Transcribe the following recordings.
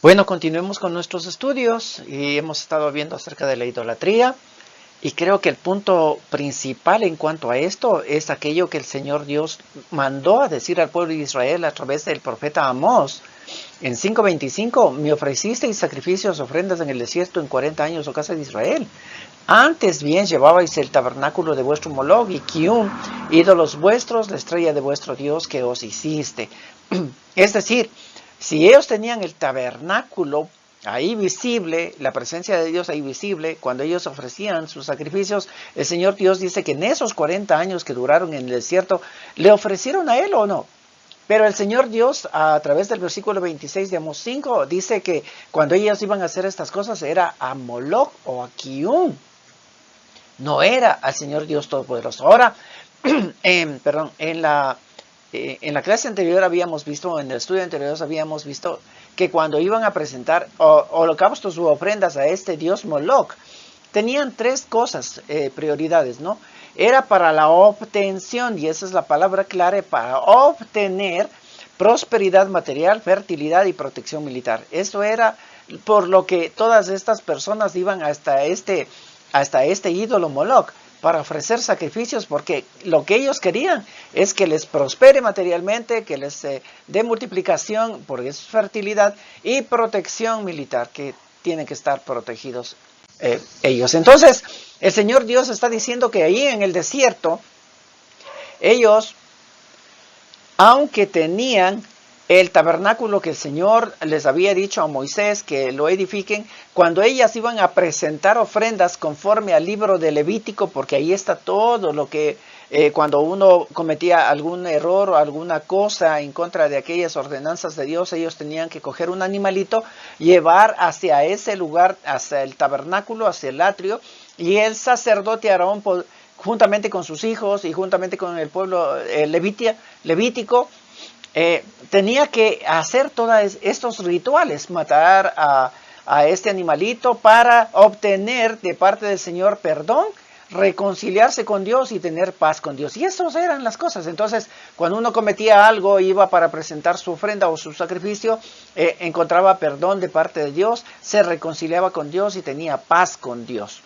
Bueno, continuemos con nuestros estudios y hemos estado viendo acerca de la idolatría y creo que el punto principal en cuanto a esto es aquello que el Señor Dios mandó a decir al pueblo de Israel a través del profeta Amós. En 5:25, me ofrecisteis sacrificios, ofrendas en el desierto en 40 años, oh casa de Israel. Antes bien llevabais el tabernáculo de vuestro Moloch y Kium, ídolos vuestros, la estrella de vuestro Dios que os hiciste. Es decir, si ellos tenían el tabernáculo ahí visible, la presencia de Dios ahí visible, cuando ellos ofrecían sus sacrificios, el Señor Dios dice que en esos 40 años que duraron en el desierto, ¿le ofrecieron a Él o no? Pero el Señor Dios, a través del versículo 26 de Amós 5, dice que cuando ellos iban a hacer estas cosas era a Moloch o a Kium. No era al Señor Dios Todopoderoso. Ahora, en la clase anterior habíamos visto, en el estudio anterior habíamos visto que cuando iban a presentar holocaustos u ofrendas a este Dios Moloch, tenían tres cosas, prioridades, ¿no? Era para la obtención, y esa es la palabra clave, para obtener prosperidad material, fertilidad y protección militar. Eso era por lo que todas estas personas iban hasta este ídolo Moloch para ofrecer sacrificios, porque lo que ellos querían es que les prospere materialmente, que les dé multiplicación, porque es fertilidad, y protección militar, que tienen que estar protegidos ellos. Entonces, el Señor Dios está diciendo que ahí en el desierto, ellos, aunque tenían el tabernáculo que el Señor les había dicho a Moisés que lo edifiquen, cuando ellas iban a presentar ofrendas conforme al libro de Levítico, porque ahí está todo lo que cuando uno cometía algún error o alguna cosa en contra de aquellas ordenanzas de Dios, ellos tenían que coger un animalito, llevar hacia ese lugar, hacia el tabernáculo, hacia el atrio, y el sacerdote Aarón, juntamente con sus hijos y juntamente con el pueblo levítico, tenía que hacer todos estos rituales, matar a este animalito para obtener de parte del Señor perdón, reconciliarse con Dios y tener paz con Dios. Y esas eran las cosas. Entonces, cuando uno cometía algo, iba para presentar su ofrenda o su sacrificio, encontraba perdón de parte de Dios, se reconciliaba con Dios y tenía paz con Dios.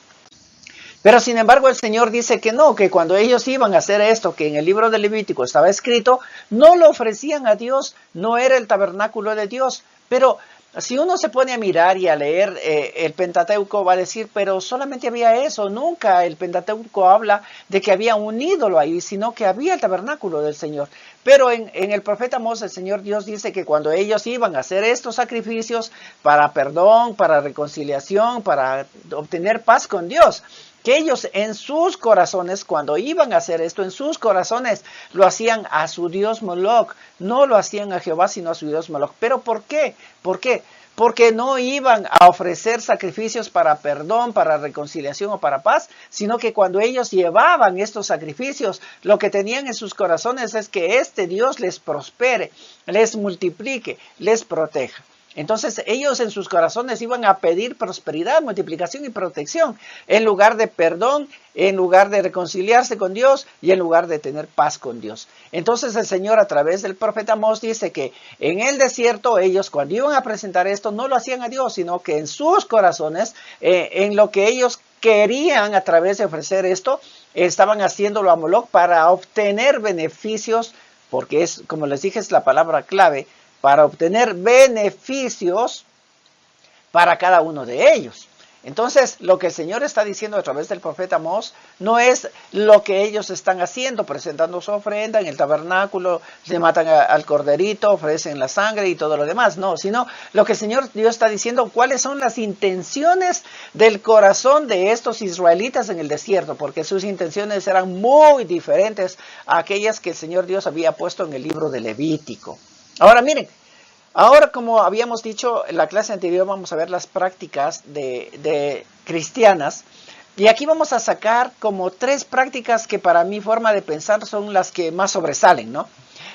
Pero sin embargo el Señor dice que no, que cuando ellos iban a hacer esto, que en el libro de Levítico estaba escrito, no lo ofrecían a Dios, no era el tabernáculo de Dios. Pero si uno se pone a mirar y a leer el Pentateuco, va a decir, pero solamente había eso, nunca el Pentateuco habla de que había un ídolo ahí, sino que había el tabernáculo del Señor. Pero en el profeta Amós, el Señor Dios dice que cuando ellos iban a hacer estos sacrificios para perdón, para reconciliación, para obtener paz con Dios, que ellos en sus corazones, cuando iban a hacer esto, en sus corazones lo hacían a su Dios Moloch, no lo hacían a Jehová, sino a su Dios Moloch. ¿Pero por qué? ¿Por qué? Porque no iban a ofrecer sacrificios para perdón, para reconciliación o para paz, sino que cuando ellos llevaban estos sacrificios, lo que tenían en sus corazones es que este Dios les prospere, les multiplique, les proteja. Entonces ellos en sus corazones iban a pedir prosperidad, multiplicación y protección, en lugar de perdón, en lugar de reconciliarse con Dios y en lugar de tener paz con Dios. Entonces el Señor a través del profeta Amós dice que en el desierto ellos cuando iban a presentar esto no lo hacían a Dios, sino que en sus corazones, en lo que ellos querían a través de ofrecer esto, estaban haciéndolo a Moloch para obtener beneficios, porque es, como les dije, es la palabra clave, para obtener beneficios para cada uno de ellos. Entonces, lo que el Señor está diciendo a través del profeta Amós no es lo que ellos están haciendo, presentando su ofrenda en el tabernáculo, le matan al corderito, ofrecen la sangre y todo lo demás, no, sino lo que el Señor Dios está diciendo, cuáles son las intenciones del corazón de estos israelitas en el desierto, porque sus intenciones eran muy diferentes a aquellas que el Señor Dios había puesto en el libro de Levítico. Ahora miren, ahora como habíamos dicho en la clase anterior vamos a ver las prácticas de cristianas y aquí vamos a sacar como tres prácticas que para mi forma de pensar son las que más sobresalen, ¿no?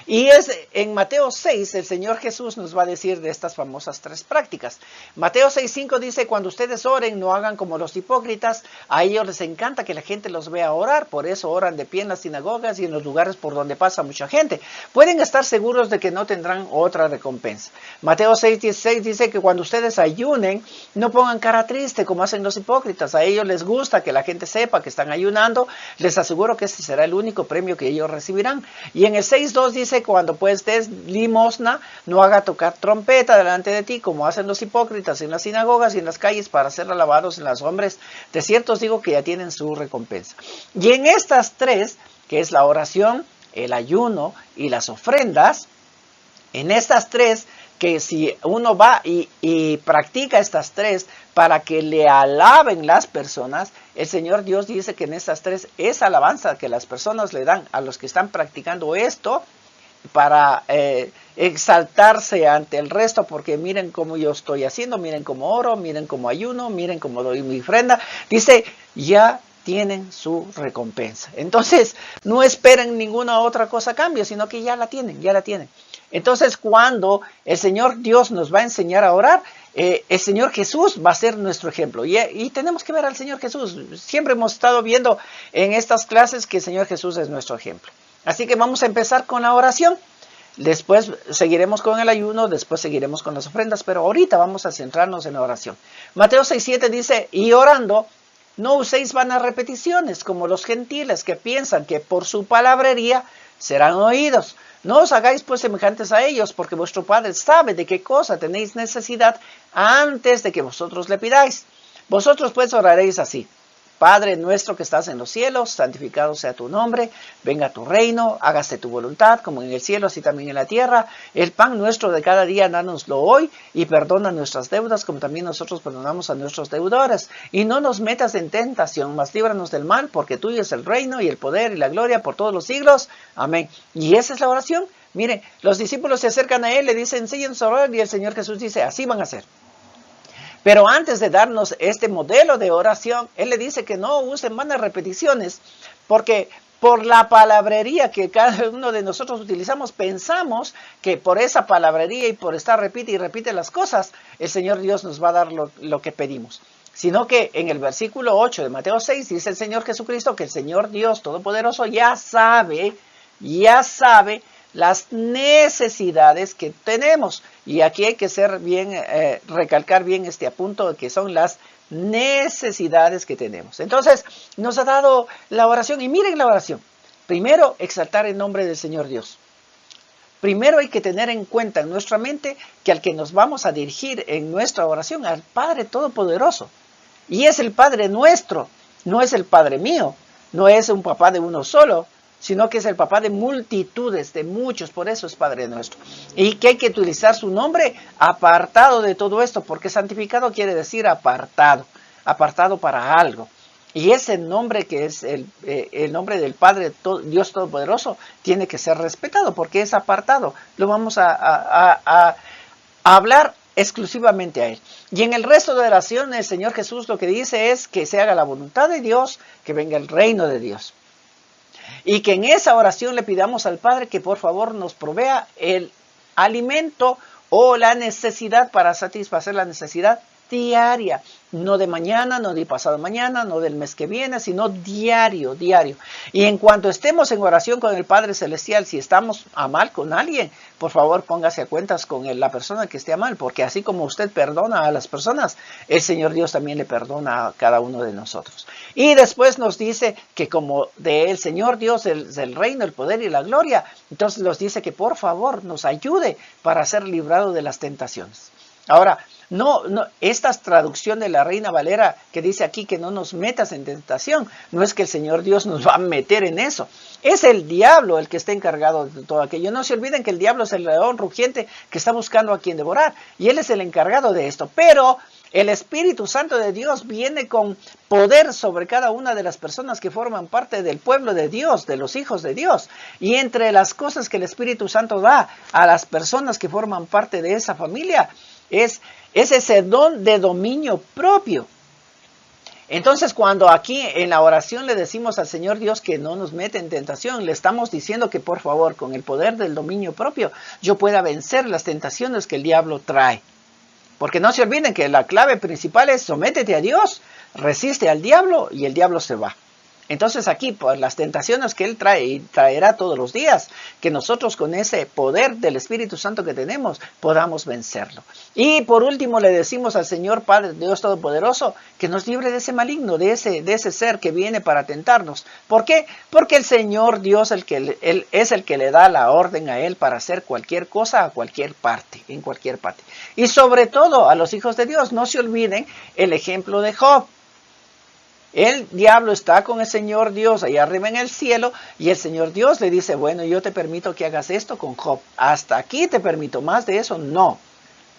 Y es en Mateo 6, el Señor Jesús nos va a decir de estas famosas 3 prácticas. Mateo 6:5 dice, cuando ustedes oren, no hagan como los hipócritas, a ellos les encanta que la gente los vea orar, por eso oran de pie en las sinagogas y en los lugares por donde pasa mucha gente. Pueden estar seguros de que no tendrán otra recompensa. Mateo 6:16 dice que cuando ustedes ayunen, no pongan cara triste como hacen los hipócritas, a ellos les gusta que la gente sepa que están ayunando, les aseguro que ese será el único premio que ellos recibirán. Y en el 6:2 dice, cuando pues des limosna, no haga tocar trompeta delante de ti, como hacen los hipócritas en las sinagogas y en las calles para ser alabados en los hombres. De cierto os digo que ya tienen su recompensa. Y en estas 3, que es la oración, el ayuno y las ofrendas, en estas 3, que si uno va y practica estas 3 para que le alaben las personas, el Señor Dios dice que en estas 3 es alabanza que las personas le dan a los que están practicando esto para exaltarse ante el resto, porque miren cómo yo estoy haciendo, miren cómo oro, miren cómo ayuno, miren cómo doy mi ofrenda. Dice, ya tienen su recompensa. Entonces, no esperen ninguna otra cosa a cambio, sino que ya la tienen, ya la tienen. Entonces, cuando el Señor Dios nos va a enseñar a orar, el Señor Jesús va a ser nuestro ejemplo. Y tenemos que ver al Señor Jesús. Siempre hemos estado viendo en estas clases que el Señor Jesús es nuestro ejemplo. Así que vamos a empezar con la oración. Después seguiremos con el ayuno, después seguiremos con las ofrendas, pero ahorita vamos a centrarnos en la oración. Mateo 6:7 dice, y orando, no uséis vanas repeticiones como los gentiles que piensan que por su palabrería serán oídos. No os hagáis pues semejantes a ellos, porque vuestro Padre sabe de qué cosa tenéis necesidad antes de que vosotros le pidáis. Vosotros pues oraréis así. Padre nuestro que estás en los cielos, santificado sea tu nombre, venga tu reino, hágase tu voluntad, como en el cielo, así también en la tierra. El pan nuestro de cada día, dánoslo hoy, y perdona nuestras deudas, como también nosotros perdonamos a nuestros deudores. Y no nos metas en tentación, mas líbranos del mal, porque tuyo es el reino, y el poder, y la gloria, por todos los siglos. Amén. Y esa es la oración. Miren, los discípulos se acercan a él, le dicen, enséñanos a orar, y el Señor Jesús dice, así van a hacer. Pero antes de darnos este modelo de oración, Él le dice que no usen vanas repeticiones, porque por la palabrería que cada uno de nosotros utilizamos, pensamos que por esa palabrería y por estar repite y repite las cosas, el Señor Dios nos va a dar lo que pedimos. Sino que en el versículo 8 de Mateo 6 dice el Señor Jesucristo que el Señor Dios Todopoderoso ya sabe las necesidades que tenemos. Y aquí hay que ser bien, recalcar bien este punto, que son las necesidades que tenemos. Entonces, nos ha dado la oración, y miren la oración. Primero, exaltar el nombre del Señor Dios. Primero hay que tener en cuenta en nuestra mente que al que nos vamos a dirigir en nuestra oración, al Padre Todopoderoso. Y es el Padre nuestro, no es el Padre mío, no es un papá de uno solo, sino que es el papá de multitudes, de muchos, por eso es Padre nuestro. Y que hay que utilizar su nombre apartado de todo esto, porque santificado quiere decir apartado, apartado para algo. Y ese nombre que es el nombre del Padre Dios Todopoderoso tiene que ser respetado, porque es apartado. Lo vamos a hablar exclusivamente a Él. Y en el resto de la oración, el Señor Jesús lo que dice es que se haga la voluntad de Dios, que venga el reino de Dios. Y que en esa oración le pidamos al Padre que por favor nos provea el alimento o la necesidad para satisfacer la necesidad diaria. No de mañana, no de pasado mañana, no del mes que viene, sino diario, diario. Y en cuanto estemos en oración con el Padre Celestial, si estamos a mal con alguien, por favor póngase a cuentas con la persona que esté a mal, porque así como usted perdona a las personas, el Señor Dios también le perdona a cada uno de nosotros. Y después nos dice que como del Señor Dios es el reino, el poder y la gloria, entonces nos dice que por favor nos ayude para ser librado de las tentaciones. Ahora, no, esta traducción de la Reina Valera que dice aquí que no nos metas en tentación, no es que el Señor Dios nos va a meter en eso. Es el diablo el que está encargado de todo aquello. No se olviden que el diablo es el león rugiente que está buscando a quien devorar. Y él es el encargado de esto. Pero el Espíritu Santo de Dios viene con poder sobre cada una de las personas que forman parte del pueblo de Dios, de los hijos de Dios. Y entre las cosas que el Espíritu Santo da a las personas que forman parte de esa familia, es ese don de dominio propio. Entonces, cuando aquí en la oración le decimos al Señor Dios que no nos mete en tentación, le estamos diciendo que por favor, con el poder del dominio propio, yo pueda vencer las tentaciones que el diablo trae. Porque no se olviden que la clave principal es sométete a Dios, resiste al diablo y el diablo se va. Entonces aquí, por las tentaciones que Él trae y traerá todos los días, que nosotros con ese poder del Espíritu Santo que tenemos, podamos vencerlo. Y por último le decimos al Señor Padre Dios Todopoderoso, que nos libre de ese maligno, de ese ser que viene para tentarnos. ¿Por qué? Porque el Señor Dios Él es el que le da la orden a Él para hacer cualquier cosa a cualquier parte, en cualquier parte. Y sobre todo a los hijos de Dios, no se olviden el ejemplo de Job. El diablo está con el Señor Dios allá arriba en el cielo y el Señor Dios le dice, bueno, yo te permito que hagas esto con Job. Hasta aquí te permito, más de eso no.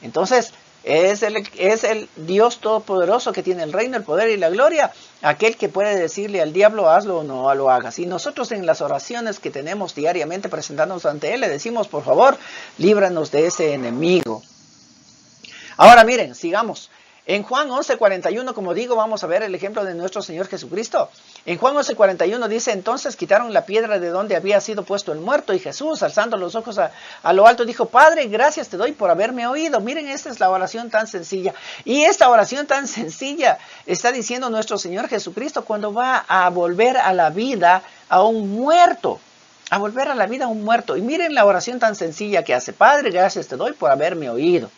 Entonces, es el Dios Todopoderoso que tiene el reino, el poder y la gloria, aquel que puede decirle al diablo, hazlo o no lo hagas. Y nosotros en las oraciones que tenemos diariamente presentándonos ante Él, le decimos, por favor, líbranos de ese enemigo. Ahora miren, sigamos. En Juan 11:41, como digo, vamos a ver el ejemplo de nuestro Señor Jesucristo. En Juan 11:41 dice, entonces quitaron la piedra de donde había sido puesto el muerto, y Jesús, alzando los ojos a lo alto, dijo, Padre, gracias te doy por haberme oído. Miren, esta es la oración tan sencilla. Y esta oración tan sencilla está diciendo nuestro Señor Jesucristo cuando va a volver a la vida a un muerto. A volver a la vida a un muerto. Y miren la oración tan sencilla que hace, Padre, gracias te doy por haberme oído.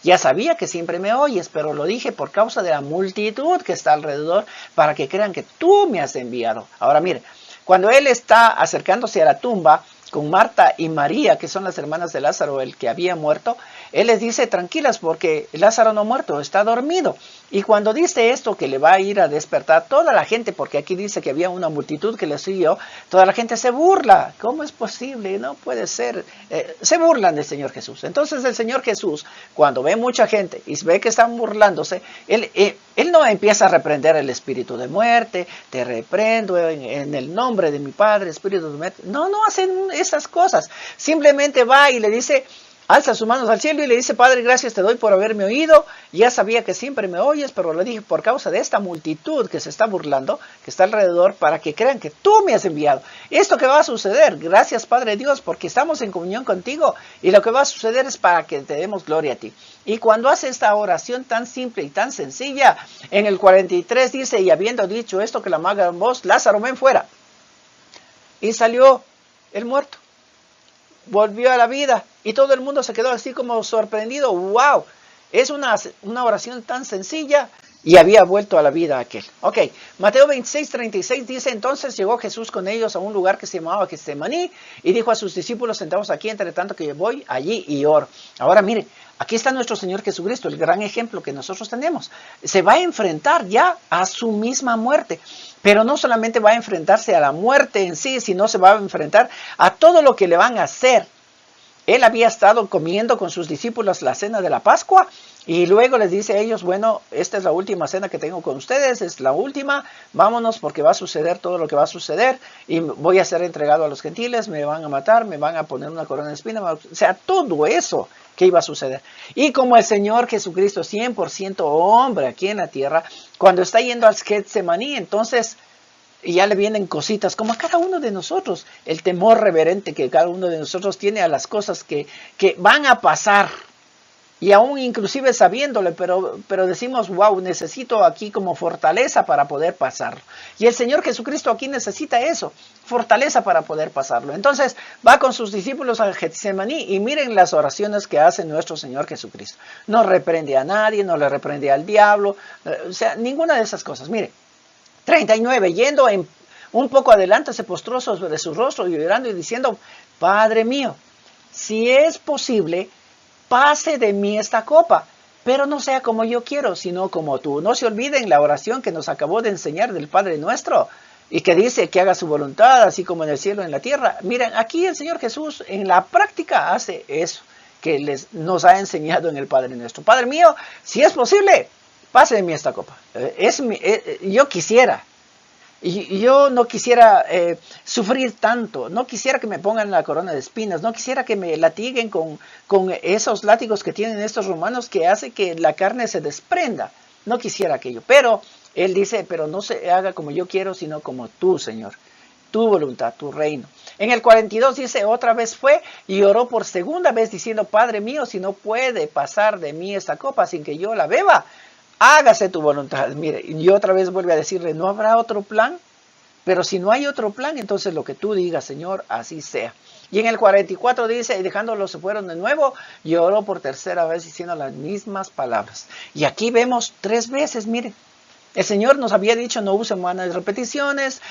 Ya sabía que siempre me oyes, pero lo dije por causa de la multitud que está alrededor, para que crean que tú me has enviado. Ahora mire, cuando él está acercándose a la tumba con Marta y María, que son las hermanas de Lázaro, el que había muerto, él les dice, tranquilas, porque Lázaro no ha muerto, está dormido. Y cuando dice esto, que le va a ir a despertar toda la gente, porque aquí dice que había una multitud que le siguió, toda la gente se burla. ¿Cómo es posible? No puede ser. Se burlan del Señor Jesús. Entonces el Señor Jesús, cuando ve mucha gente y ve que están burlándose, él no empieza a reprender el espíritu de muerte, te reprendo en el nombre de mi Padre, espíritu de muerte. No hacen esas cosas. Simplemente va y le dice, alza sus manos al cielo y le dice, Padre, gracias te doy por haberme oído. Ya sabía que siempre me oyes, pero lo dije por causa de esta multitud que se está burlando, que está alrededor, para que crean que tú me has enviado. Esto que va a suceder, gracias Padre Dios, porque estamos en comunión contigo, y lo que va a suceder es para que te demos gloria a ti. Y cuando hace esta oración tan simple y tan sencilla, en el 43 dice, y habiendo dicho esto, que la maga voz, Lázaro, ven fuera. Y salió el muerto. Volvió a la vida y todo el mundo se quedó así como sorprendido. ¡Wow! Es una oración tan sencilla y había vuelto a la vida aquel. Ok, Mateo 26:36 dice, entonces llegó Jesús con ellos a un lugar que se llamaba Getsemaní y dijo a sus discípulos, sentaos aquí, entre tanto que yo voy allí y oro. Ahora miren, aquí está nuestro Señor Jesucristo, el gran ejemplo que nosotros tenemos. Se va a enfrentar ya a su misma muerte. Pero no solamente va a enfrentarse a la muerte en sí, sino se va a enfrentar a todo lo que le van a hacer. Él había estado comiendo con sus discípulos la cena de la Pascua y luego les dice a ellos, bueno, esta es la última cena que tengo con ustedes, es la última, vámonos porque va a suceder todo lo que va a suceder y voy a ser entregado a los gentiles, me van a matar, me van a poner una corona de espinas, o sea, todo eso que iba a suceder. Y como el Señor Jesucristo, 100% hombre aquí en la tierra, cuando está yendo al Getsemaní, entonces ya le vienen cositas, como a cada uno de nosotros, el temor reverente que cada uno de nosotros tiene a las cosas que van a pasar. Y aún inclusive sabiéndole, pero decimos, wow, necesito aquí como fortaleza para poder pasarlo. Y el Señor Jesucristo aquí necesita eso, fortaleza para poder pasarlo. Entonces va con sus discípulos al Getsemaní y miren las oraciones que hace nuestro Señor Jesucristo. No reprende a nadie, no le reprende al diablo, o sea, ninguna de esas cosas. Mire, 39, yendo un poco adelante, se postró sobre su rostro y llorando y diciendo, Padre mío, si es posible, pase de mí esta copa, pero no sea como yo quiero, sino como tú. No se olviden la oración que nos acabó de enseñar del Padre Nuestro, y que dice que haga su voluntad, así como en el cielo y en la tierra. Miren, aquí el Señor Jesús en la práctica hace eso, que nos ha enseñado en el Padre Nuestro. Padre mío, si es posible, pase de mí esta copa. Yo quisiera. Y yo no quisiera sufrir tanto, no quisiera que me pongan la corona de espinas, no quisiera que me latiguen con esos látigos que tienen estos romanos que hace que la carne se desprenda. No quisiera aquello, pero Él dice, pero no se haga como yo quiero, sino como tú, Señor. Tu voluntad, tu reino. En el 42 dice, otra vez fue y oró por segunda vez diciendo, Padre mío, si no puede pasar de mí esta copa sin que yo la beba, hágase tu voluntad. Mire, y otra vez vuelve a decirle, ¿no habrá otro plan? Pero si no hay otro plan, entonces lo que tú digas, Señor, así sea. Y en el 44 dice, y dejándolos se fueron de nuevo, y oró por tercera vez diciendo las mismas palabras. Y aquí vemos 3 veces, miren. El Señor nos había dicho no usen vanas repeticiones,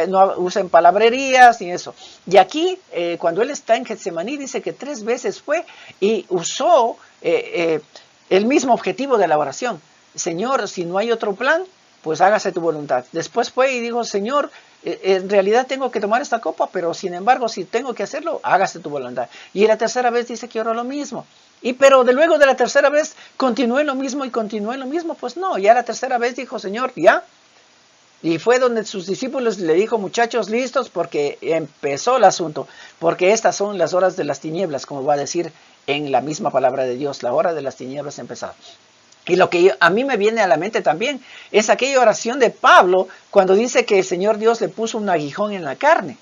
no usen palabrerías y eso. Y aquí, cuando Él está en Getsemaní, dice que 3 veces fue y usó el mismo objetivo de la oración. Señor, si no hay otro plan, pues hágase tu voluntad. Después fue y dijo, Señor, en realidad tengo que tomar esta copa, pero sin embargo, si tengo que hacerlo, hágase tu voluntad. Y la tercera vez dice que oró lo mismo. Pero luego de la tercera vez continué lo mismo y continué lo mismo. Pues no, ya la tercera vez dijo, Señor, ya. Y fue donde sus discípulos le dijo, muchachos, listos, porque empezó el asunto. Porque estas son las horas de las tinieblas, como va a decir en la misma palabra de Dios. La hora de las tinieblas empezó. Y lo que a mí me viene a la mente también es aquella oración de Pablo cuando dice que el Señor Dios le puso un aguijón en la carne.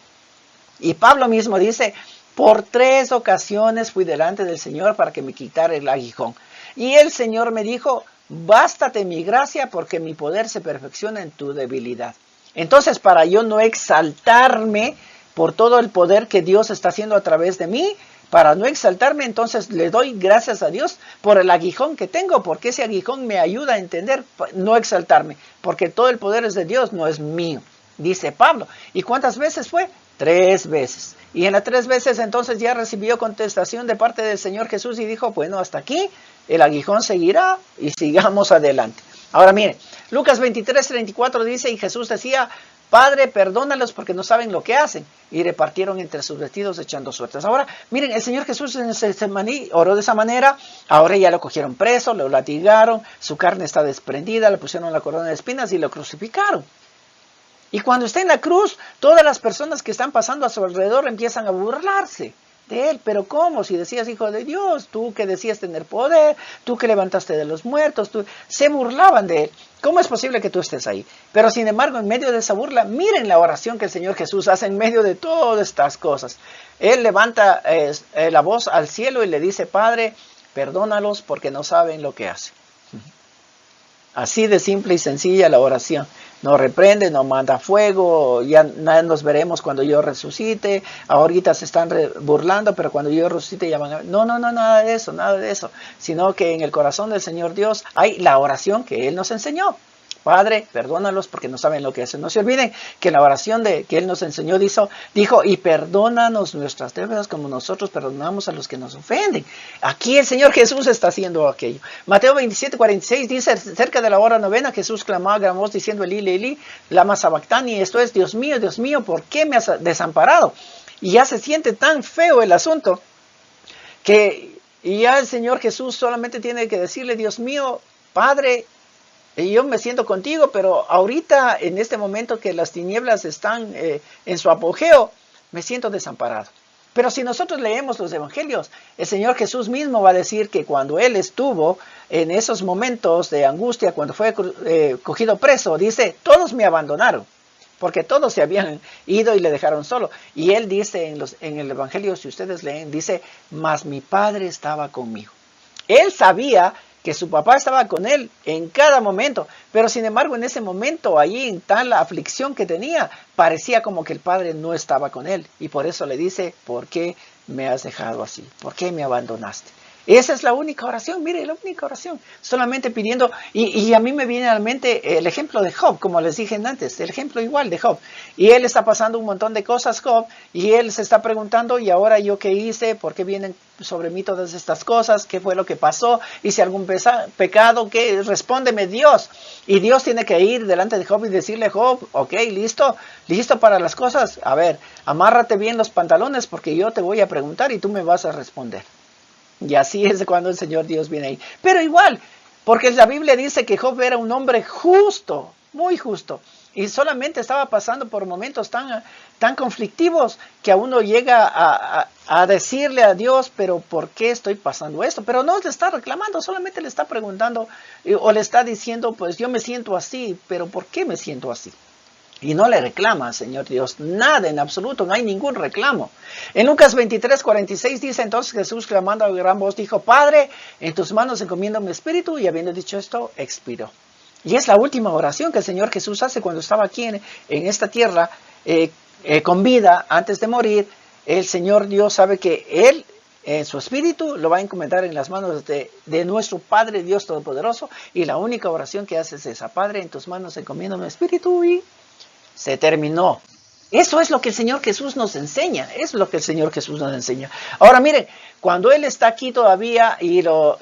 Y Pablo mismo dice, por 3 ocasiones fui delante del Señor para que me quitara el aguijón. Y el Señor me dijo, bástate mi gracia porque mi poder se perfecciona en tu debilidad. Entonces, para yo no exaltarme por todo el poder que Dios está haciendo a través de mí, para no exaltarme, entonces le doy gracias a Dios por el aguijón que tengo, porque ese aguijón me ayuda a entender, no exaltarme, porque todo el poder es de Dios, no es mío, dice Pablo. ¿Y cuántas veces fue? 3 veces. Y en las 3 veces entonces ya recibió contestación de parte del Señor Jesús y dijo, bueno, hasta aquí el aguijón seguirá y sigamos adelante. Ahora miren, Lucas 23:34 dice, y Jesús decía, Padre, perdónalos porque no saben lo que hacen. Y repartieron entre sus vestidos echando suertes. Ahora, miren, el Señor Jesús en Getsemaní oró de esa manera. Ahora ya lo cogieron preso, lo latigaron, su carne está desprendida, le pusieron la corona de espinas y lo crucificaron. Y cuando está en la cruz, todas las personas que están pasando a su alrededor empiezan a burlarse de él. Pero ¿cómo? Si decías hijo de Dios, tú que decías tener poder, tú que levantaste de los muertos, se burlaban de él. ¿Cómo es posible que tú estés ahí? Pero sin embargo, en medio de esa burla, miren la oración que el Señor Jesús hace en medio de todas estas cosas. Él levanta la voz al cielo y le dice, Padre, perdónalos porque no saben lo que hacen. Así de simple y sencilla la oración. No reprende, no manda fuego, ya nos veremos cuando yo resucite. Ahorita se están burlando, pero cuando yo resucite ya van a... No, nada de eso. Sino que en el corazón del Señor Dios hay la oración que Él nos enseñó. Padre, perdónalos porque no saben lo que hacen. No se olviden que la oración que Él nos enseñó dijo, y perdónanos nuestras deudas como nosotros perdonamos a los que nos ofenden. Aquí el Señor Jesús está haciendo aquello. Mateo 27:46 dice, cerca de la hora novena, Jesús clamó a gran voz diciendo, Elí, Elí, lama sabactani, esto es, Dios mío, ¿por qué me has desamparado? Y ya se siente tan feo el asunto que ya el Señor Jesús solamente tiene que decirle, Dios mío, Padre, y yo me siento contigo, pero ahorita, en este momento que las tinieblas están en su apogeo, me siento desamparado. Pero si nosotros leemos los evangelios, el Señor Jesús mismo va a decir que cuando Él estuvo en esos momentos de angustia, cuando fue cogido preso, dice, todos me abandonaron, porque todos se habían ido y le dejaron solo. Y Él dice en el evangelio, si ustedes leen, dice, mas mi Padre estaba conmigo. Él sabía que su papá estaba con él en cada momento, pero sin embargo en ese momento, allí en tal aflicción que tenía, parecía como que el Padre no estaba con él, y por eso le dice, ¿por qué me has dejado así? ¿Por qué me abandonaste? Esa es la única oración, mire, la única oración, solamente pidiendo, y a mí me viene a la mente el ejemplo de Job, como les dije antes, el ejemplo igual de Job, y él está pasando un montón de cosas, Job, y él se está preguntando, ¿y ahora yo qué hice? ¿Por qué vienen sobre mí todas estas cosas? ¿Qué fue lo que pasó? ¿Hice algún pecado? ¿Qué? Respóndeme Dios. Y Dios tiene que ir delante de Job y decirle, Job, ok, listo para las cosas, a ver, amárrate bien los pantalones porque yo te voy a preguntar y tú me vas a responder. Y así es cuando el Señor Dios viene ahí. Pero igual, porque la Biblia dice que Job era un hombre justo. muy justo. Y solamente estaba pasando por momentos tan conflictivos que a uno llega a decirle a Dios, pero ¿por qué estoy pasando esto? Pero no le está reclamando, solamente le está preguntando o le está diciendo, pues yo me siento así, pero ¿por qué me siento así? Y no le reclama, Señor Dios, nada en absoluto, no hay ningún reclamo. En Lucas 23:46 dice entonces Jesús clamando a gran voz, dijo, Padre, en tus manos encomiendo mi espíritu, y habiendo dicho esto, expiró. Y es la última oración que el Señor Jesús hace cuando estaba aquí en esta tierra con vida, antes de morir. El Señor Dios sabe que Él, en su espíritu, lo va a encomendar en las manos de nuestro Padre Dios Todopoderoso. Y la única oración que hace es esa, Padre, en tus manos encomiendo mi espíritu, y se terminó. Eso es lo que el Señor Jesús nos enseña. Es lo que el Señor Jesús nos enseña. Ahora miren, cuando Él está aquí todavía y los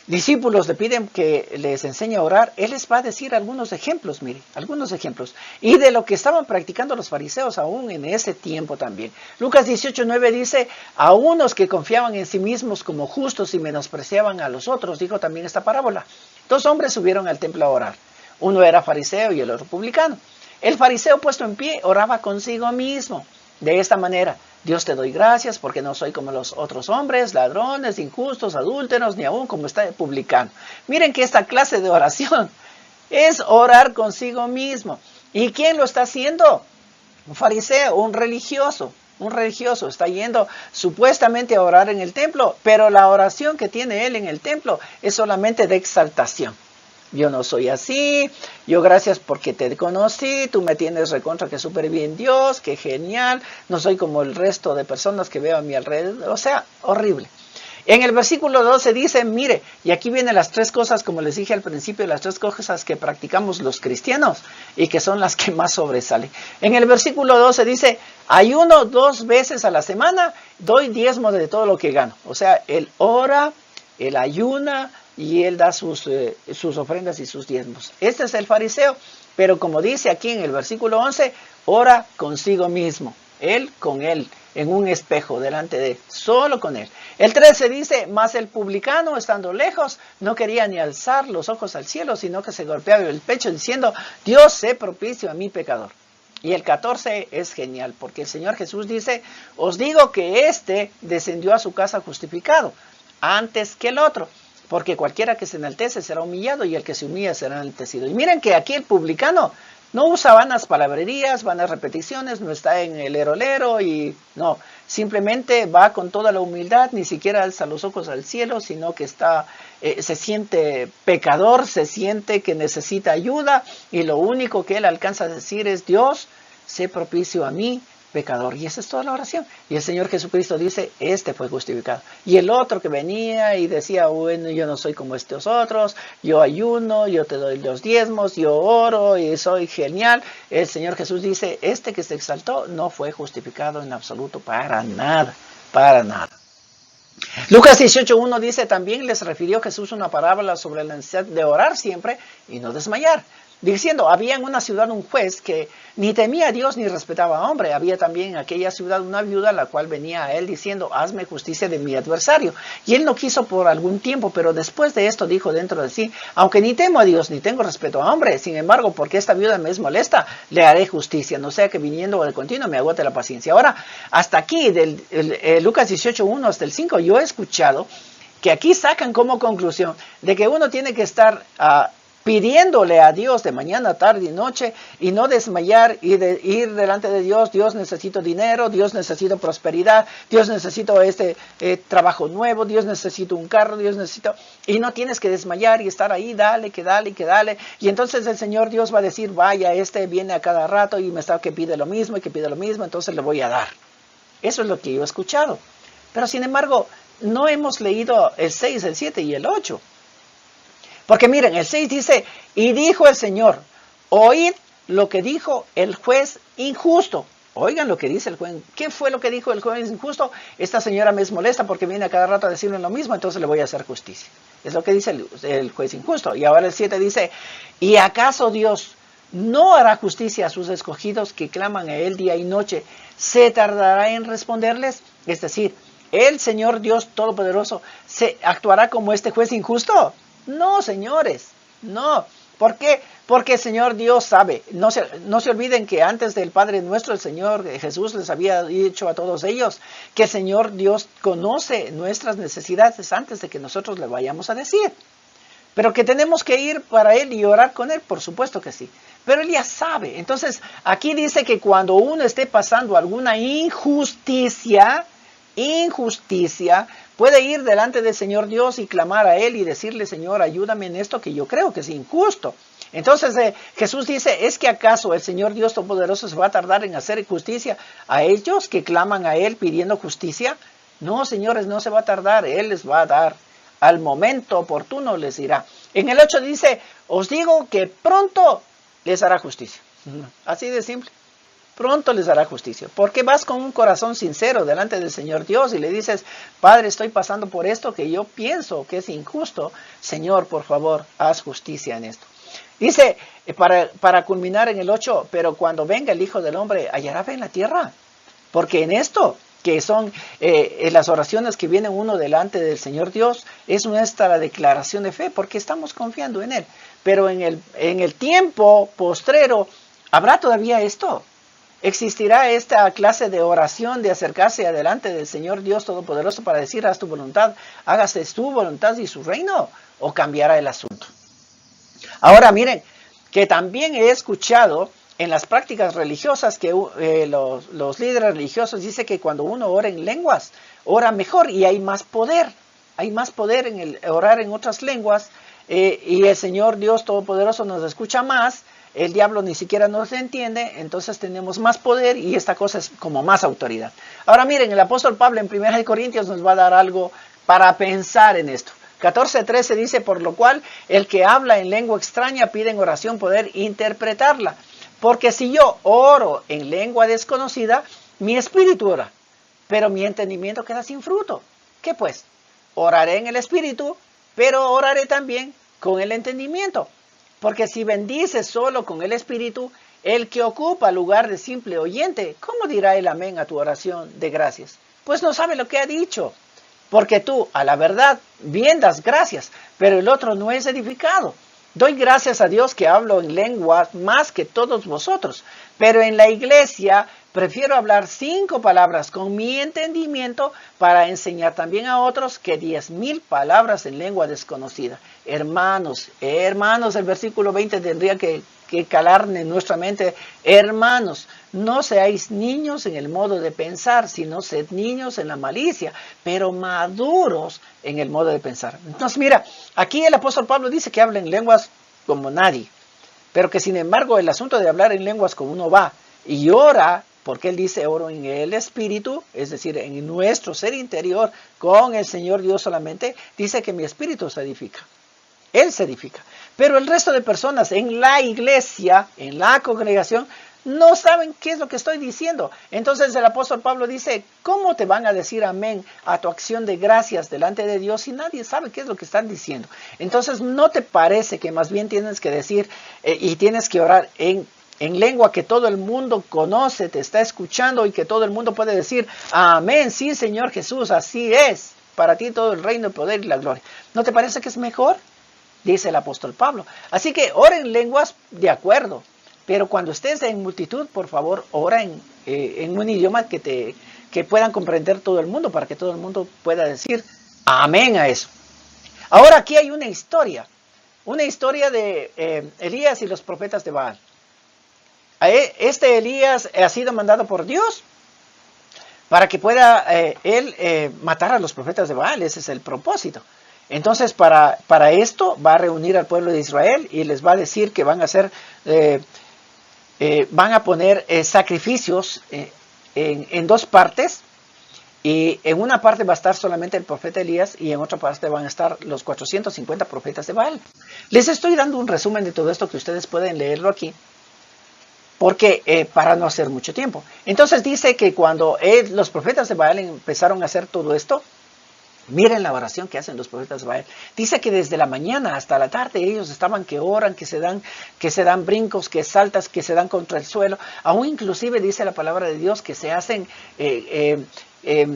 discípulos le piden que les enseñe a orar, Él les va a decir algunos ejemplos, mire, algunos ejemplos. Y de lo que estaban practicando los fariseos aún en ese tiempo también. Lucas 18:9 dice, a unos que confiaban en sí mismos como justos y menospreciaban a los otros, dijo también esta parábola. 2 hombres subieron al templo a orar. Uno era fariseo y el otro publicano. El fariseo puesto en pie oraba consigo mismo. De esta manera, Dios te doy gracias porque no soy como los otros hombres, ladrones, injustos, adúlteros, ni aún como está el publicano. Miren que esta clase de oración es orar consigo mismo. ¿Y quién lo está haciendo? Un fariseo, un religioso. Un religioso está yendo supuestamente a orar en el templo, pero la oración que tiene él en el templo es solamente de exaltación. Yo no soy así, yo gracias porque te conocí, tú me tienes recontra que súper bien Dios, que genial, no soy como el resto de personas que veo a mi alrededor, o sea, horrible. En el versículo 12 dice, mire, y aquí vienen las 3 cosas, como les dije al principio, las 3 cosas que practicamos los cristianos y que son las que más sobresalen. En el versículo 12 dice, ayuno 2 veces a la semana, doy diezmo de todo lo que gano. O sea, él ora, él ayuna, y él da sus ofrendas y sus diezmos. Este es el fariseo, pero como dice aquí en el versículo 11, ora consigo mismo, él con él, en un espejo delante de él, solo con él. El 13 dice, mas el publicano, estando lejos, no quería ni alzar los ojos al cielo, sino que se golpeaba el pecho diciendo, Dios, sé propicio a mi pecador. Y el 14 es genial, porque el Señor Jesús dice, os digo que este descendió a su casa justificado, antes que el otro. Porque cualquiera que se enaltece será humillado y el que se humilla será enaltecido. Y miren que aquí el publicano no usa vanas palabrerías, vanas repeticiones, no está en el lero y no. Simplemente va con toda la humildad, ni siquiera alza los ojos al cielo, sino que se siente pecador, se siente que necesita ayuda y lo único que él alcanza a decir es, Dios, sé propicio a mí, pecador. Y esa es toda la oración. Y el Señor Jesucristo dice, este fue justificado. Y el otro que venía y decía, bueno, yo no soy como estos otros, yo ayuno, yo te doy los diezmos, yo oro y soy genial. El Señor Jesús dice, este que se exaltó no fue justificado en absoluto para nada, para nada. Lucas 18:1 dice, también les refirió Jesús una parábola sobre la necesidad de orar siempre y no desmayar. Diciendo, había en una ciudad un juez que ni temía a Dios ni respetaba a hombre. Había también en aquella ciudad una viuda, la cual venía a él diciendo, hazme justicia de mi adversario. Y él no quiso por algún tiempo, pero después de esto dijo dentro de sí, aunque ni temo a Dios ni tengo respeto a hombre, sin embargo, porque esta viuda me es molesta, le haré justicia, no sea que viniendo de continuo me agote la paciencia. Ahora, hasta aquí, del Lucas 18:1 hasta el 5, yo he escuchado que aquí sacan como conclusión de que uno tiene que estar pidiéndole a Dios de mañana, tarde y noche y no desmayar y ir delante de Dios, Dios necesito dinero, Dios necesito prosperidad, Dios necesito trabajo nuevo, Dios necesito un carro, Dios necesito... Y no tienes que desmayar y estar ahí, dale. Y entonces el Señor Dios va a decir, vaya, viene a cada rato y me está que pide lo mismo y que pide lo mismo, entonces le voy a dar. Eso es lo que yo he escuchado. Pero sin embargo, no hemos leído el 6, el 7 y el 8. Porque miren, el 6 dice, y dijo el Señor, oíd lo que dijo el juez injusto. Oigan lo que dice el juez. ¿Qué fue lo que dijo el juez injusto? Esta señora me es molesta porque viene a cada rato a decirle lo mismo, entonces le voy a hacer justicia. Es lo que dice el juez injusto. Y ahora el 7 dice, ¿y acaso Dios no hará justicia a sus escogidos que claman a él día y noche? ¿Se tardará en responderles? Es decir, ¿el Señor Dios Todopoderoso se actuará como este juez injusto? No, señores, no, ¿Por qué? Porque el Señor Dios sabe. No se olviden que antes del Padre nuestro, el Señor Jesús les había dicho a todos ellos que el Señor Dios conoce nuestras necesidades antes de que nosotros le vayamos a decir. Pero que tenemos que ir para Él y orar con Él, por supuesto que sí. Pero Él ya sabe. Entonces, aquí dice que cuando uno esté pasando alguna injusticia, puede ir delante del Señor Dios y clamar a Él y decirle, Señor, ayúdame en esto que yo creo que es injusto. Entonces Jesús dice, ¿es que acaso el Señor Dios Todopoderoso se va a tardar en hacer justicia a ellos que claman a Él pidiendo justicia? No, señores, no se va a tardar, Él les va a dar. Al momento oportuno les dirá. En el 8 dice, os digo que pronto les hará justicia. Así de simple. Pronto les hará justicia. Porque vas con un corazón sincero delante del Señor Dios y le dices, Padre, estoy pasando por esto que yo pienso que es injusto. Señor, por favor, haz justicia en esto. Dice, para culminar en el 8, pero cuando venga el Hijo del Hombre, ¿hallará fe en la tierra? Porque en esto, que son las oraciones que vienen uno delante del Señor Dios, es nuestra declaración de fe, porque estamos confiando en Él. Pero en el tiempo postrero, ¿habrá todavía esto? ¿Existirá esta clase de oración de acercarse adelante del Señor Dios Todopoderoso para decir, haz tu voluntad, hágase tu voluntad y su reino? ¿O cambiará el asunto? Ahora miren, que también he escuchado en las prácticas religiosas que los líderes religiosos dicen que cuando uno ora en lenguas, ora mejor y hay más poder. Hay más poder en el orar en otras lenguas y el Señor Dios Todopoderoso nos escucha más. El diablo ni siquiera nos entiende, entonces tenemos más poder y esta cosa es como más autoridad. Ahora miren, el apóstol Pablo en 1 Corintios nos va a dar algo para pensar en esto. 14:13 dice, por lo cual el que habla en lengua extraña pide en oración poder interpretarla. Porque si yo oro en lengua desconocida, mi espíritu ora, pero mi entendimiento queda sin fruto. ¿Qué pues? Oraré en el espíritu, pero oraré también con el entendimiento. Porque si bendices solo con el espíritu, el que ocupa lugar de simple oyente, ¿cómo dirá el amén a tu oración de gracias? Pues no sabe lo que ha dicho. Porque tú, a la verdad, bien das gracias, pero el otro no es edificado. Doy gracias a Dios que hablo en lenguas más que todos vosotros, pero en la iglesia prefiero hablar 5 palabras con mi entendimiento para enseñar también a otros que 10,000 palabras en lengua desconocida. Hermanos, el versículo 20 tendría que calar en nuestra mente. Hermanos, no seáis niños en el modo de pensar, sino sed niños en la malicia, pero maduros en el modo de pensar. Entonces mira, aquí el apóstol Pablo dice que habla en lenguas como nadie, pero que sin embargo el asunto de hablar en lenguas como uno va y ora, porque él dice oro en el espíritu, es decir, en nuestro ser interior, con el Señor Dios solamente, dice que mi espíritu se edifica. Él se edifica. Pero el resto de personas en la iglesia, en la congregación, no saben qué es lo que estoy diciendo. Entonces el apóstol Pablo dice, ¿cómo te van a decir amén a tu acción de gracias delante de Dios si nadie sabe qué es lo que están diciendo? Entonces, ¿no te parece que más bien tienes que decir y tienes que orar en lengua que todo el mundo conoce, te está escuchando y que todo el mundo puede decir, amén, sí Señor Jesús, así es, para ti todo el reino, el poder y la gloria? ¿No te parece que es mejor? Dice el apóstol Pablo. Así que ora en lenguas de acuerdo, pero cuando estés en multitud, por favor, ora en un idioma que puedan comprender todo el mundo, para que todo el mundo pueda decir amén a eso. Ahora aquí hay una historia de Elías y los profetas de Baal. Este Elías ha sido mandado por Dios para que pueda él matar a los profetas de Baal. Ese es el propósito. Entonces, para esto va a reunir al pueblo de Israel y les va a decir que van a hacer, van a poner sacrificios en 2 partes. Y en una parte va a estar solamente el profeta Elías y en otra parte van a estar los 450 profetas de Baal. Les estoy dando un resumen de todo esto que ustedes pueden leerlo aquí, porque para no hacer mucho tiempo. Entonces dice que cuando los profetas de Baal empezaron a hacer todo esto, miren la oración que hacen los profetas de Baal. Dice que desde la mañana hasta la tarde ellos estaban que oran, que se dan brincos, que saltas, que se dan contra el suelo. Aún inclusive dice la palabra de Dios que se hacen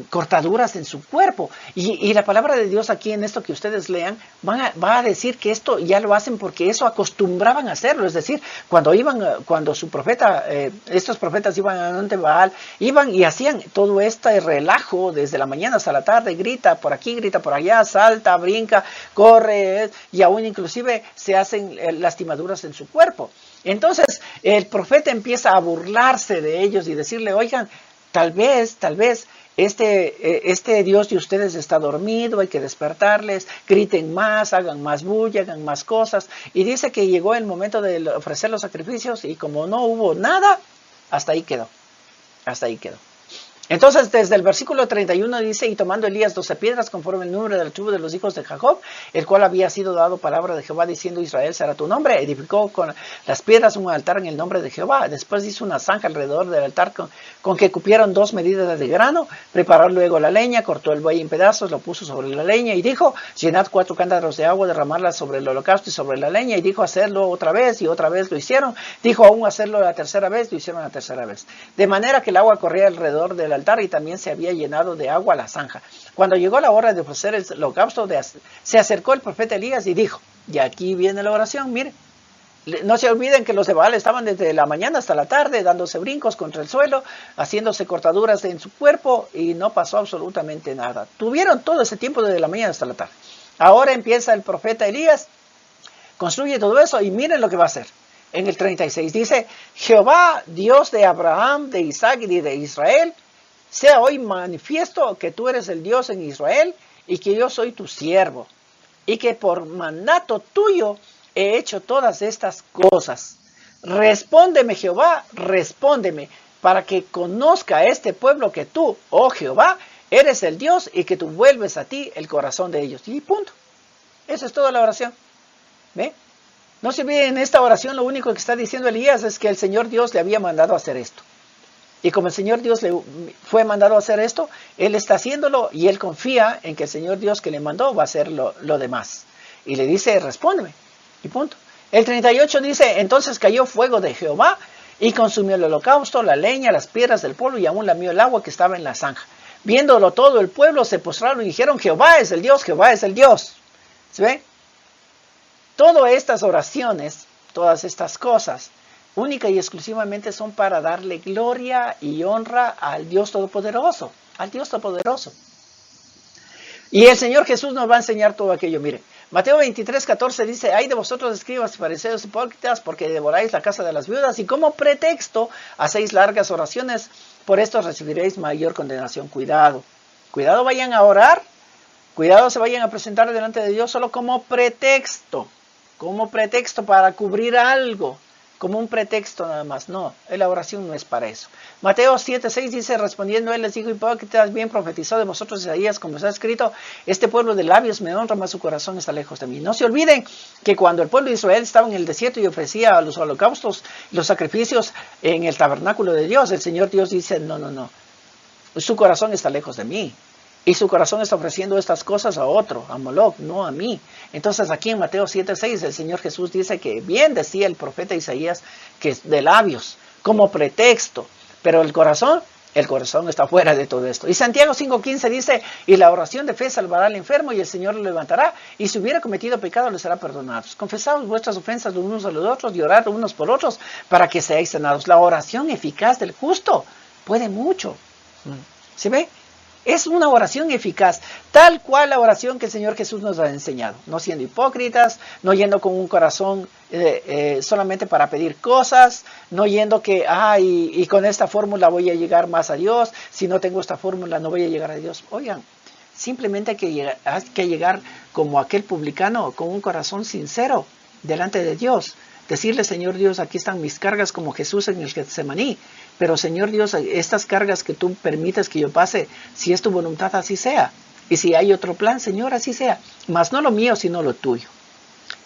cortaduras en su cuerpo. Y la palabra de Dios aquí en esto que ustedes lean va a decir que esto ya lo hacen porque eso acostumbraban a hacerlo. Es decir, cuando su profeta, estos profetas iban a Monte Baal, iban y hacían todo este relajo desde la mañana hasta la tarde, grita por aquí, grita por allá, salta, brinca, corre, y aún inclusive se hacen lastimaduras en su cuerpo. Entonces el profeta empieza a burlarse de ellos y decirle, oigan, tal vez este Dios de ustedes está dormido, hay que despertarles, griten más, hagan más bulla, hagan más cosas. Y dice que llegó el momento de ofrecer los sacrificios y como no hubo nada, hasta ahí quedó. Entonces, desde el versículo 31 dice, y tomando Elías 12 piedras conforme el número de la tribu de los hijos de Jacob, el cual había sido dado palabra de Jehová diciendo, Israel será tu nombre, edificó con las piedras un altar en el nombre de Jehová. Después hizo una zanja alrededor del altar con que cupieron 2 medidas de grano, preparó luego la leña, cortó el buey en pedazos, lo puso sobre la leña y dijo, llenad 4 cántaros de agua, derramarla sobre el holocausto y sobre la leña, y dijo, hacerlo otra vez, y otra vez lo hicieron. Dijo, aún hacerlo la tercera vez, lo hicieron la tercera vez. De manera que el agua corría alrededor del altar y también se había llenado de agua la zanja. Cuando llegó la hora de ofrecer el holocausto, se acercó el profeta Elías y dijo, y aquí viene la oración, mire, no se olviden que los de Baal estaban desde la mañana hasta la tarde, dándose brincos contra el suelo, haciéndose cortaduras en su cuerpo y no pasó absolutamente nada. Tuvieron todo ese tiempo desde la mañana hasta la tarde. Ahora empieza el profeta Elías, construye todo eso y miren lo que va a hacer. En el 36 dice, Jehová, Dios de Abraham, de Isaac y de Israel, sea hoy manifiesto que tú eres el Dios en Israel y que yo soy tu siervo y que por mandato tuyo he hecho todas estas cosas. Respóndeme, Jehová, respóndeme, para que conozca este pueblo que tú, oh Jehová, eres el Dios y que tú vuelves a ti el corazón de ellos. Y punto. Eso es toda la oración. ¿Ve? No se olviden, en esta oración lo único que está diciendo Elías es que el Señor Dios le había mandado a hacer esto. Y como el Señor Dios le fue mandado a hacer esto, él está haciéndolo y él confía en que el Señor Dios que le mandó va a hacer lo demás. Y le dice, respóndeme. Y punto. El 38 dice, entonces cayó fuego de Jehová y consumió el holocausto, la leña, las piedras del pueblo y aún lamió el agua que estaba en la zanja. Viéndolo todo el pueblo se postraron y dijeron, Jehová es el Dios, Jehová es el Dios. ¿Se ve? Todas estas oraciones, todas estas cosas, única y exclusivamente son para darle gloria y honra al Dios Todopoderoso, al Dios Todopoderoso. Y el Señor Jesús nos va a enseñar todo aquello. Mire, Mateo 23:14 dice, ay de vosotros escribas y fariseos hipócritas, porque devoráis la casa de las viudas y como pretexto hacéis largas oraciones, por esto recibiréis mayor condenación. Cuidado, cuidado vayan a orar, cuidado se vayan a presentar delante de Dios solo como pretexto para cubrir algo. Como un pretexto nada más. No, la oración no es para eso. Mateo 7:6 dice, respondiendo él les dijo, hipócritas, bien profetizó de vosotros Isaías, como está escrito, este pueblo de labios me honra, mas su corazón está lejos de mí. No se olviden que cuando el pueblo de Israel estaba en el desierto y ofrecía los holocaustos, los sacrificios en el tabernáculo de Dios, el Señor Dios dice, no, su corazón está lejos de mí. Y su corazón está ofreciendo estas cosas a otro, a Moloch, no a mí. Entonces aquí en Mateo 7:6 el Señor Jesús dice que bien decía el profeta Isaías que es de labios, como pretexto. Pero el corazón está fuera de todo esto. Y Santiago 5:15 dice, y la oración de fe salvará al enfermo y el Señor lo levantará. Y si hubiera cometido pecado le será perdonado. Confesaos vuestras ofensas los unos a los otros y orad unos por otros para que seáis sanados. La oración eficaz del justo puede mucho. ¿Se ve? Es una oración eficaz, tal cual la oración que el Señor Jesús nos ha enseñado. No siendo hipócritas, no yendo con un corazón solamente para pedir cosas, no yendo que, y con esta fórmula voy a llegar más a Dios, si no tengo esta fórmula no voy a llegar a Dios. Oigan, simplemente hay que llegar como aquel publicano, con un corazón sincero delante de Dios. Decirle, Señor Dios, aquí están mis cargas como Jesús en el Getsemaní. Pero Señor Dios, estas cargas que tú permites que yo pase, si es tu voluntad, así sea. Y si hay otro plan, Señor, así sea. Mas no lo mío, sino lo tuyo.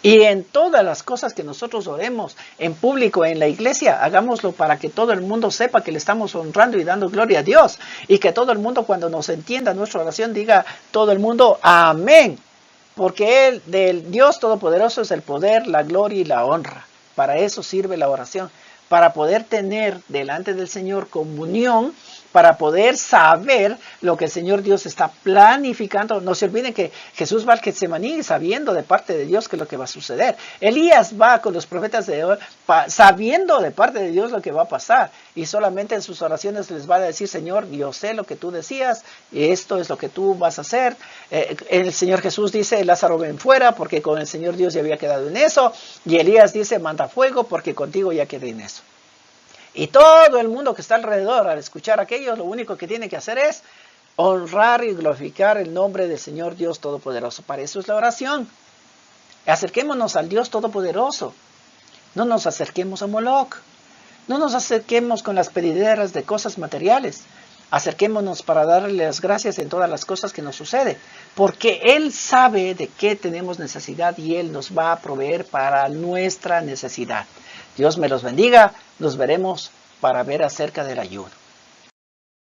Y en todas las cosas que nosotros oremos, en público, en la iglesia, hagámoslo para que todo el mundo sepa que le estamos honrando y dando gloria a Dios. Y que todo el mundo, cuando nos entienda nuestra oración, diga todo el mundo, amén. Porque del Dios Todopoderoso es el poder, la gloria y la honra. Para eso sirve la oración, para poder tener delante del Señor comunión para poder saber lo que el Señor Dios está planificando. No se olviden que Jesús va al Getsemaní sabiendo de parte de Dios qué es lo que va a suceder. Elías va con los profetas de hoy sabiendo de parte de Dios lo que va a pasar. Y solamente en sus oraciones les va a decir, Señor, yo sé lo que tú decías, esto es lo que tú vas a hacer. El Señor Jesús dice, Lázaro ven fuera, porque con el Señor Dios ya había quedado en eso. Y Elías dice, manda fuego, porque contigo ya quedé en eso. Y todo el mundo que está alrededor, al escuchar aquello, lo único que tiene que hacer es honrar y glorificar el nombre del Señor Dios Todopoderoso. Para eso es la oración. Acerquémonos al Dios Todopoderoso. No nos acerquemos a Moloch. No nos acerquemos con las pedideras de cosas materiales. Acerquémonos para darle las gracias en todas las cosas que nos suceden. Porque Él sabe de qué tenemos necesidad y Él nos va a proveer para nuestra necesidad. Dios me los bendiga. Nos veremos para ver acerca del ayuno.